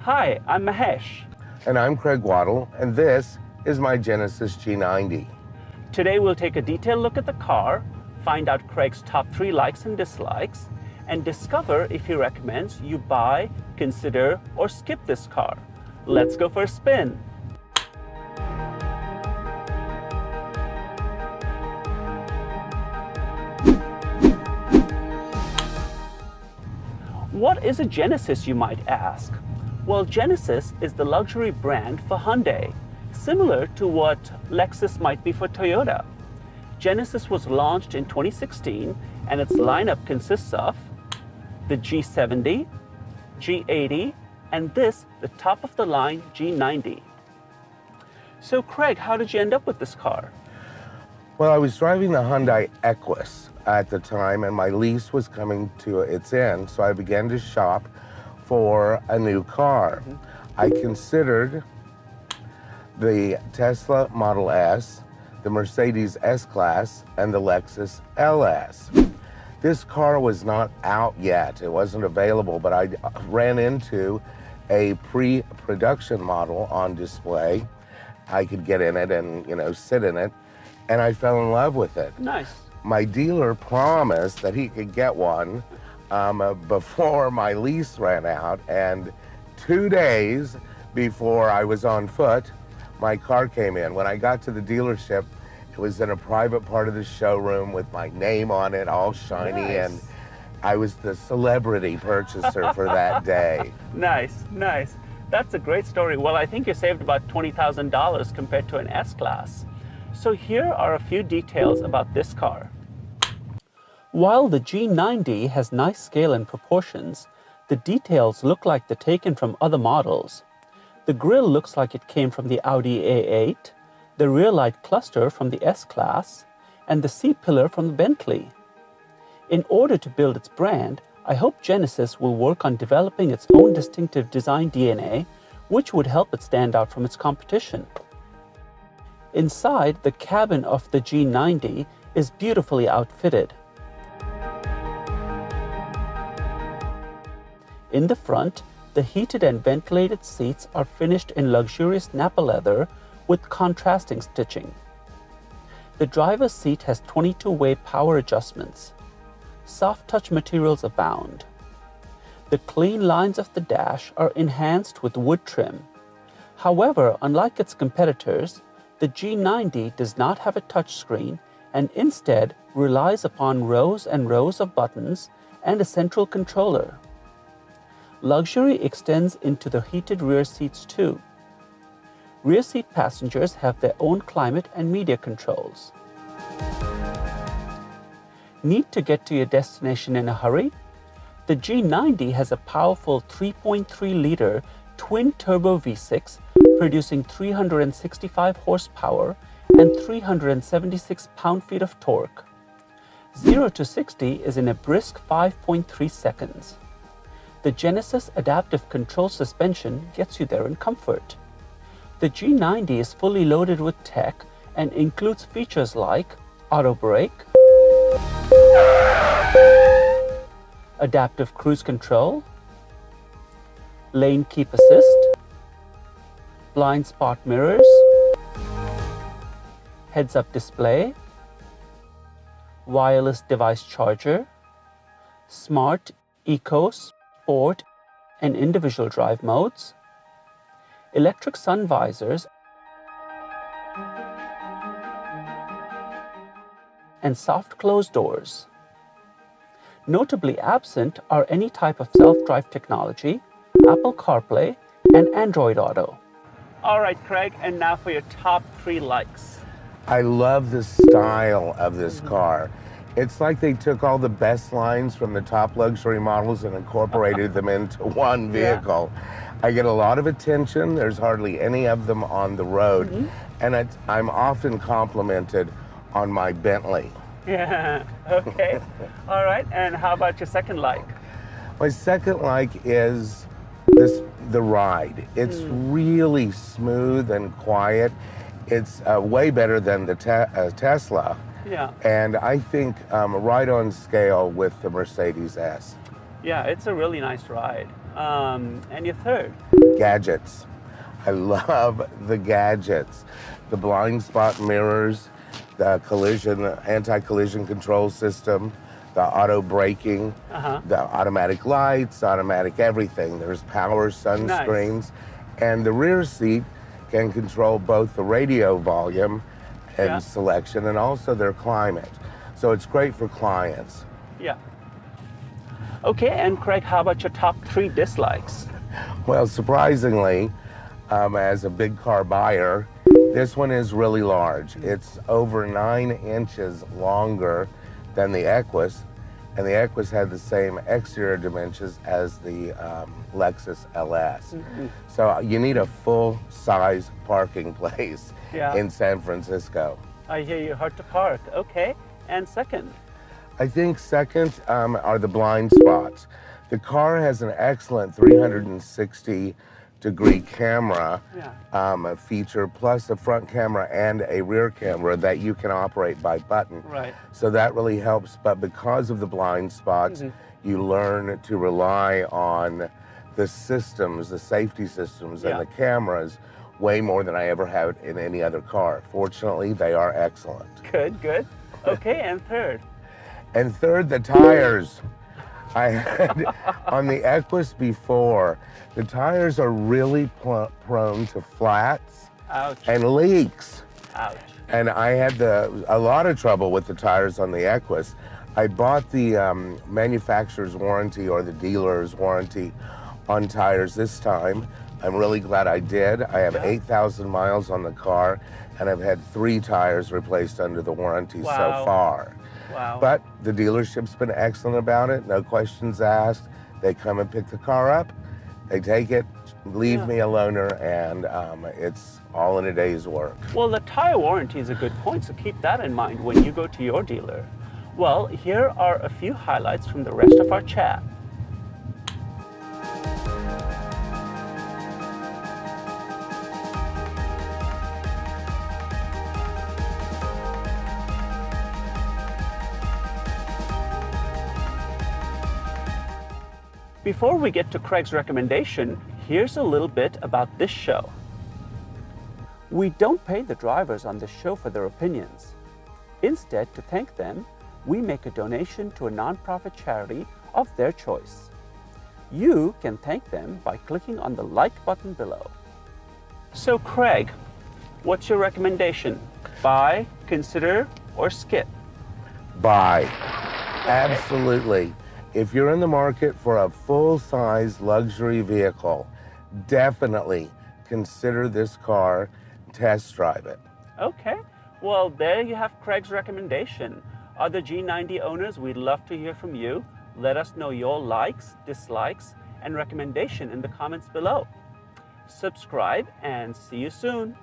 Hi, I'm Mahesh. And I'm Craig and this is my Genesis G90. Today we'll take a detailed look at the car, find out Craig's top 3 likes and dislikes, and discover if he recommends you buy, consider, or skip this car. Let's go for a spin. What is a Genesis, you might ask? Well, Genesis is the luxury brand for Hyundai, similar to what Lexus might be for Toyota. Genesis was launched in 2016, and its lineup consists of the G70, G80, and this, the top-of-the-line G90. So, Craig, how did you end up with this car? Well, I was driving the Hyundai Equus at the time, and my lease was coming to its end, so I began to shop for a new car. I considered the Tesla Model S, the Mercedes S-Class, and the Lexus LS. This car was not out yet. It wasn't available, but I ran into a pre-production model on display. I could get in it and, sit in it, and I fell in love with it. Nice. My dealer promised that he could get one before my lease ran out, and 2 days before I was on foot, my car came in. When I got to the dealership, it was in a private part of the showroom with my name on it, all shiny, Nice. and I was the celebrity purchaser for that day. Nice, nice. That's a great story. Well, I think you saved about $20,000 compared to an S-Class. So here are a few details about this car. While the G90 has nice scale and proportions, the details look like they're taken from other models. The grille looks like it came from the Audi A8, the rear light cluster from the S-Class, and the C-pillar from the Bentley. In order to build its brand, I hope Genesis will work on developing its own distinctive design DNA, which would help it stand out from its competition. Inside, the cabin of the G90 is beautifully outfitted. In the front, the heated and ventilated seats are finished in luxurious Nappa leather with contrasting stitching. The driver's seat has 22-way power adjustments. Soft touch materials abound. The clean lines of the dash are enhanced with wood trim. However, unlike its competitors, the G90 does not have a touchscreen and instead relies upon rows and rows of buttons and a central controller. Luxury extends into the heated rear seats too. Rear seat passengers have their own climate and media controls. Need to get to your destination in a hurry? The G90 has a powerful 3.3-liter twin-turbo V6 producing 365 horsepower and 376 pound-feet of torque. 0 to 60 is in a brisk 5.3 seconds. The Genesis adaptive control suspension gets you there in comfort. The G90 is fully loaded with tech and includes features like auto brake, adaptive cruise control, lane keep assist, blind spot mirrors, heads-up display, wireless device charger, smart, eco, sport, and individual drive modes, electric sun visors, and soft closed doors. Notably absent are any type of self-drive technology, Apple CarPlay, and Android Auto. All right, Craig, and now for your top 3 likes. I love the style of this car. It's like they took all the best lines from the top luxury models and incorporated them into one vehicle. Yeah. I get a lot of attention. There's hardly any of them on the road. And I'm often complimented on my Bentley. Yeah, okay. All right, and how about your second like? My second like is the ride. It's really smooth and quiet. It's way better than the Tesla. Yeah. And I think right on scale with the Mercedes S. Yeah, it's a really nice ride. And your third? Gadgets. I love the gadgets. The blind spot mirrors, the anti-collision control system, the auto braking, the automatic lights, automatic everything. There's power sunscreens. And the rear seat can control both the radio volume and selection and also their climate. So it's great for clients. Yeah. Okay, and Craig, how about your top 3 dislikes? Well, surprisingly, as a big car buyer, this one is really large. It's over 9 inches longer than the Equus, and the Equus had the same exterior dimensions as the Lexus LS. So you need a full-size parking place in San Francisco. I hear you, hard to park. Okay, and second? I think second are the blind spots. The car has an excellent 360-degree camera feature, plus a front camera and a rear camera that you can operate by button. Right. So that really helps, but because of the blind spots, you learn to rely on the systems, the safety systems and the cameras way more than I ever had in any other car. Fortunately, they are excellent. Good, good. Okay, and third? And third, the tires. I had on the Equus before, the tires are really prone to flats and leaks. Ouch. And I had a lot of trouble with the tires on the Equus. I bought the manufacturer's warranty or the dealer's warranty on tires this time. I'm really glad I did. I have 8,000 miles on the car, and I've had 3 tires replaced under the warranty so far. Wow. But the dealership's been excellent about it, no questions asked. They come and pick the car up, they take it, leave me a loaner, and it's all in a day's work. Well, the tire warranty is a good point, so keep that in mind when you go to your dealer. Well, here are a few highlights from the rest of our chat. Before we get to Craig's recommendation, here's a little bit about this show. We don't pay the drivers on this show for their opinions. Instead, to thank them, we make a donation to a nonprofit charity of their choice. You can thank them by clicking on the like button below. So Craig, what's your recommendation? Buy, consider, or skip? Buy. Absolutely. If you're in the market for a full-size luxury vehicle, definitely consider this car, test drive it. Okay, well there you have Craig's recommendation. Other G90 owners, we'd love to hear from you. Let us know your likes, dislikes, and recommendation in the comments below. Subscribe and see you soon.